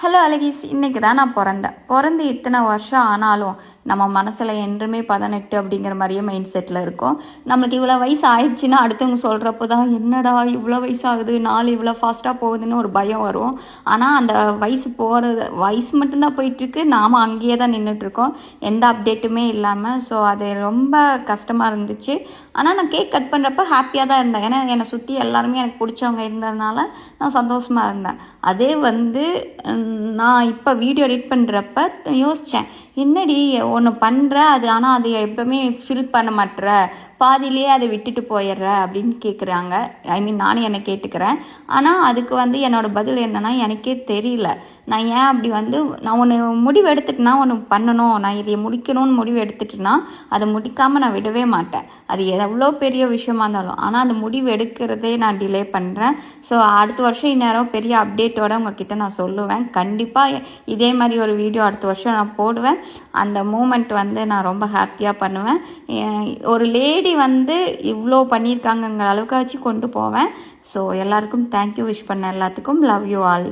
Hello அழகீஸ், இன்றைக்கி தான் நான் பிறந்து இத்தனை வருஷம் ஆனாலும் நம்ம மனசில் என்றுமே 18 அப்படிங்கிற மாதிரியே மைண்ட் செட்டில் இருக்கும். நம்மளுக்கு இவ்வளோ வயசு ஆயிடுச்சுன்னா அடுத்தவங்க சொல்கிறப்போ தான் என்னடா இவ்வளோ வயசாகுது, நாள் இவ்வளோ ஃபாஸ்ட்டாக போகுதுன்னு ஒரு பயம் வரும். ஆனால் அந்த வயசு மட்டும்தான் போயிட்டுருக்கு, நாம் அங்கேயே தான் நின்றுட்டுருக்கோம், எந்த அப்டேட்டுமே இல்லாமல். ஸோ அது ரொம்ப கஷ்டமாக இருந்துச்சு. ஆனால் நான் கேக் கட் பண்ணுறப்ப ஹாப்பியாக தான் இருந்தேன். ஏன்னா என்னை சுற்றி எல்லாருமே எனக்கு பிடிச்சவங்க இருந்ததுனால நான் சந்தோஷமாக இருந்தேன். அதே நான் இப்போ வீடியோ எடிட் பண்ணுறப்ப யோசித்தேன், என்னடி ஒன்று பண்ணுற அது, ஆனால் அது எப்போவுமே ஃபில் பண்ண மாட்டுற, பாதியிலேயே அதை விட்டுட்டு போயிடுற அப்படின்னு கேட்குறாங்க. நானும் என்னை கேட்டுக்கிறேன். ஆனால் அதுக்கு என்னோடய பதில் என்னென்னா, எனக்கே தெரியல நான் ஏன் அப்படி நான் ஒன்று முடிவு எடுத்துட்டேன்னா ஒன்று பண்ணணும், நான் இதை முடிக்கணும்னு முடிவு எடுத்துட்டேன்னா அதை முடிக்காமல் நான் விடவே மாட்டேன். அது எவ்வளோ பெரிய விஷயமா இருந்தாலும். ஆனால் அந்த முடிவு எடுக்கிறதே நான் டிலே பண்ணுறேன். ஸோ அடுத்த வருஷம் இந்நேரம் பெரிய அப்டேட்டோடு உங்ககிட்ட நான் சொல்லுவேன். கண்டிப்பாக இதே மாதிரி ஒரு வீடியோ அடுத்த வருஷம் நான் போடுவேன். அந்த மூமெண்ட் நான் ரொம்ப ஹாப்பியாக பண்ணுவேன். ஒரு லேடி இவ்வளோ பண்ணியிருக்காங்கங்கிற அளவுக்கு வச்சு கொண்டு போவேன். ஸோ எல்லாருக்கும் தேங்க்யூ விஷ் பண்ண எல்லாத்துக்கும். Love you all.